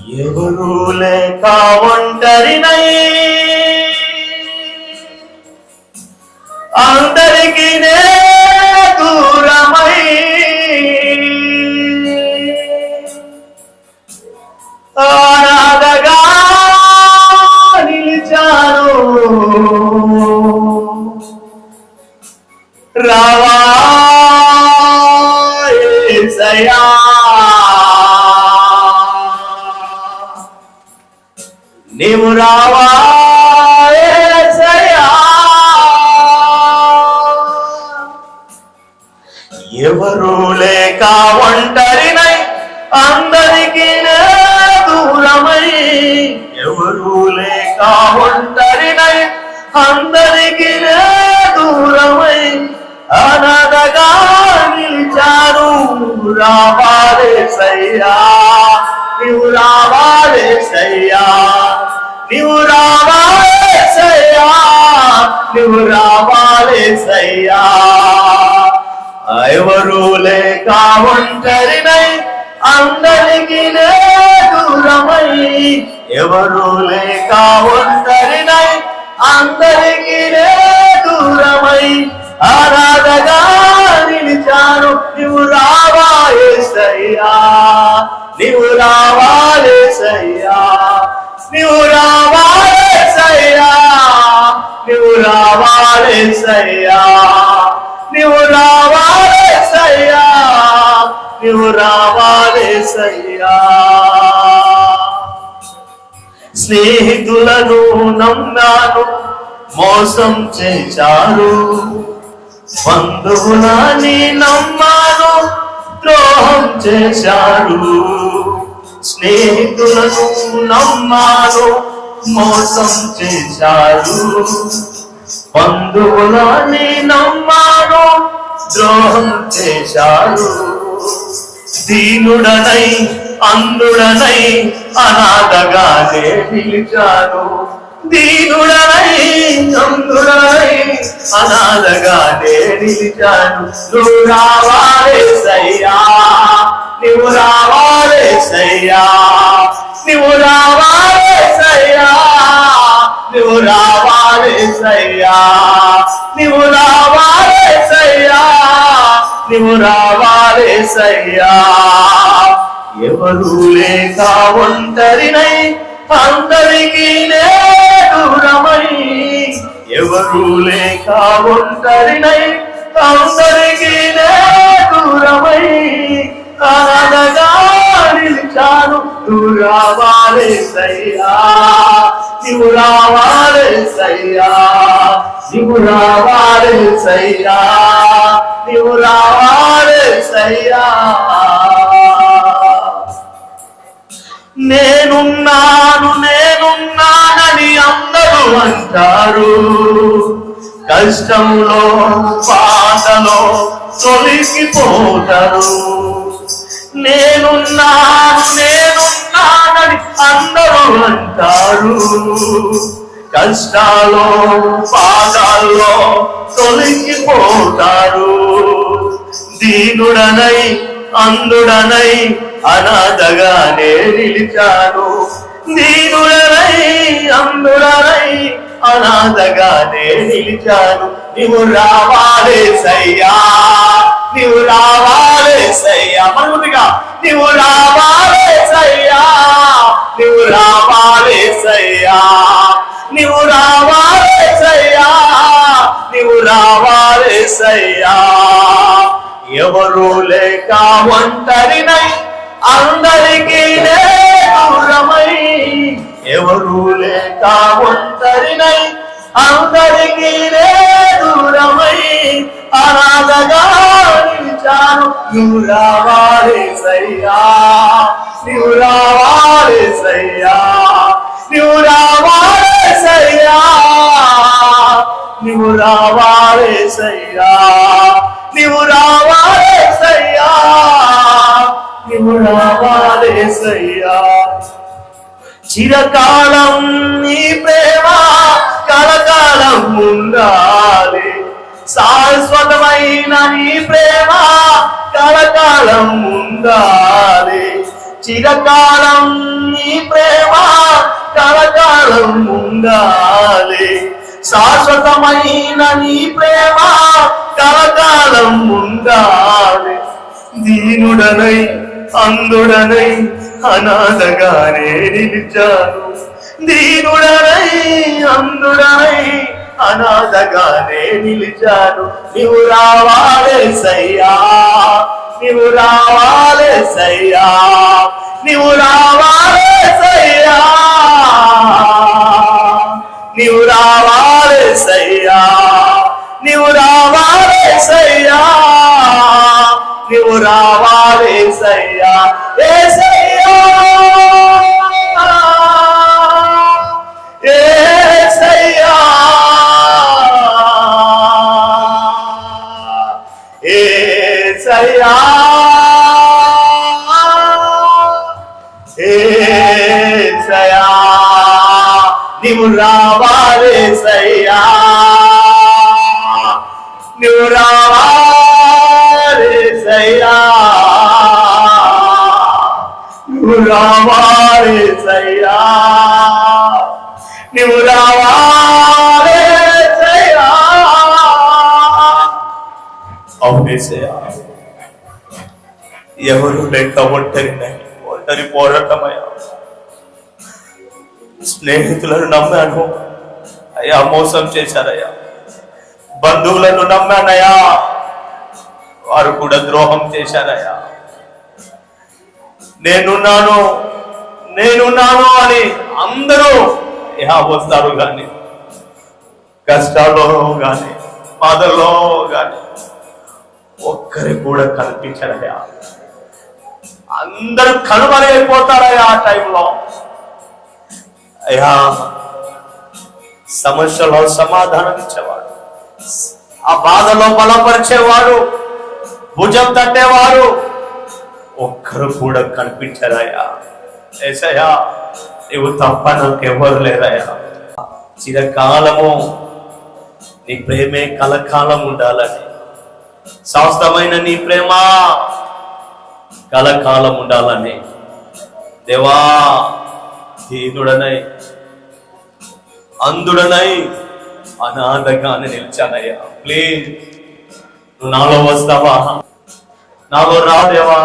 ఎవరు లేక ఒంటరినై అందరికి నే దూరమై అనాథగా నిలిచాను రావా యేసయ్యా నీవు రావా యేసయ్యా ఎవరు లేక ఒంటరినై అందరికి దూరమై ఎవరు లేక ఒంటరినై అందరికి దూరమై అనాథగా నిలిచాను రావా యేసయ్యా నీవు రావా యేసయ్యా నీవు రావా యేసయ్యా నీవు రావా యేసయ్యా ఎవరు లేక ఒంటరినై అందరికి దూరమై ఎవరు లేక ఒంటరినై అందరికి దూరమై అనాథగా నిలిచాను నీవు రావా యేసయ్యా నీవు రావా యేసయ్యా నీవు రావా యేసయ్యా నీవు రావా యేసయ్యా నీవు రావా యేసయ్యా నీవు రావా యేసయ్యా స్నేహితులను నమ్మాను మోసం చేశారు బంధువులని నమ్మాను ద్రోహం చేశారు స్నేహితులను నమ్మాను మోసం చేశారు బంధువులని నమ్మాను ద్రోహం చేశారు దీనుడనై అందుడనై అనాథగానే నిలిచాను దీనుడనై అందుడనై అనాథగానే నిలిచాను నువ్వు రావా యేసయ్యా నీవు రావా యేసయ్యా నీవు రావా యేసయ్యా నీవు రావా యేసయ్యా నీవు రావా యేసయ్యా నీవు రావా యేసయ్యా ఎవరు లేక ఒంటరినై అందరికి దూరమై ఎవరు లేక ఒంటరినై అందరికి దూరమై అనాథగా నిలిచాను నువ్వు రావా యేసయ్యా నీవు రావా యేసయ్యా నీవు రావా యేసయ్యా నీవు రావా యేసయ్యా నేనున్నానని అందరూ అంటారు కష్టంలో బాధలో తొలగిపోతారు నేనున్నానని అందరూ అంటారు కష్టాల్లో బాధల్లో తొలగిపోతారు దీనుడనై అందుడనై అనాథగానే నిలిచాను దీనుడనై అందుడనై అనాథగానే నిలిచాను నీవు రావా యేసయ్యా నీవు రావా యేసయ్యా మనముగా నీవు రావా యేసయ్యా నీవు రావా యేసయ్యా నీవు రావా యేసయ్యా నీవు రావా యేసయ్యా ఎవరు లేక ఒంటరినై అందరికి దూరమై ఎవరు లేక ఒంటరినై అందరికి దూరమై అనాథగా నిలిచాను నువ్వు రావా యేసయ్యా నీవు రావా యేసయ్యా నీవు రావా యేసయ్యా నీవు రావా యేసయ్యా నీవు రావా యేసయ్యా నీవు రావా యేసయ్యా చిరకాలం నీ ప్రేమ కలకాలం ఉండాలి శాశ్వతమైన నీ ప్రేమ కలకాలం ఉండాలి చిరకాలం నీ ప్రేమ కలకాలం ఉండాలి, శాశ్వతమైన నీ ప్రేమ కలకాలం ఉండాలి. దీనుడనై అందుడనై అనాథగానే నిలిచాను, దీనుడనై అందుడనై అనాథగానే నిలిచాను. నీవు రావాలేసయ్యా, నీవు రావాలేసయ్యా, నీవు రావాలేసయ్యా, నీవు రావాలేసయ్యా, నీవు రావాలేసయ్యా, నీవు రావాలేసయ్యా. యేసయ్యా యేసయ్యా యేసయ్యా యేసయ్యా, నీవు రావాలేసయ్యా, నీవు రావాలేసయ్యా, నీవు రావాలేసయ్యా, నీవు రావాలేసయ్యా. అవునేసయ్యా, ఎవరు లేక ఒంటరి పోరాటమయ్యా. స్నేహితులను నమ్మాను అయ్యా, మోసం చేశారయ్యా. బంధువులను నమ్మానయ్యా, వారు కూడా ద్రోహం చేశారయ్యా. నేనున్నాను నేనున్నాను అని అందరూ వస్తారు కానీ కష్టాల్లో కానీ బాధల్లో కానీ ఒక్కరి కూడా కనిపించారయ్యా. అందరూ కనుమరుగైపోతారయ్యా ఆ టైంలో. అయ్యా, సమస్యలో సమాధానం ఇచ్చేవాడు, ఆ బాధలో బలపరిచేవాడు, భుజం తట్టేవాడు ఒక్కరు కూడా కనిపించారయ్యా. యేసయ్యా, నీవు తప్ప నాకెవ్వరు లేరయ్యా. చిరకాలము నీ ప్రేమే కలకాలం ఉండాలని, శాశ్వతమైన నీ ప్రేమ కలకాలం ఉండాలని దేవా, దీనుడనై అందుడనై అనాథగానే నిలిచానయ్యా. ప్లీజ్, నువ్వు నాలో వస్తావా? నాలో రా దేవా.